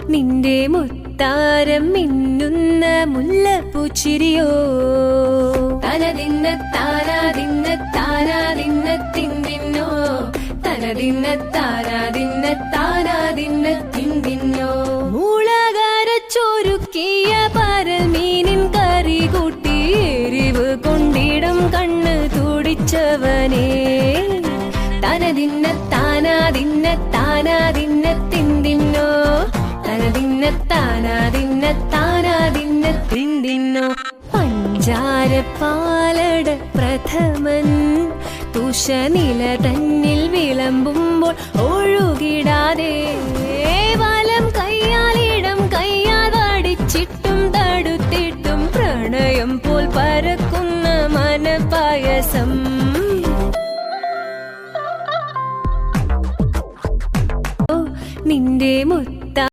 നിന്റെ മുത്താരം മിന്നുന്ന മുല്ലപ്പൂച്ചിരിയോ തനതിന്ന താനാതിന്ന താനാതിന്ന തിന്തിന്നോ തനതിന്ന താനാതിന്ന താനാതിന്ന തിന്തിന്നോ മുളകരച്ചൊരുക്കിയ പരൽ മീനിൻ കറി കൂട്ടി എരിവ് കൊണ്ടിടും കണ്ണ് തുടിച്ചവനേ തനതിന്ന താനാതിന്ന താനാതിന്ന തിന്തിന്നോ തനതിന്ന താനാതിന്ന താനാതിന്ന തിന്തിന്നോ പഞ്ചാരപ്പാലട പ്രഥമൻ തുഷനില തന്നിൽ വിളമ്പുമ്പോൾ ഒഴുകിടാതെ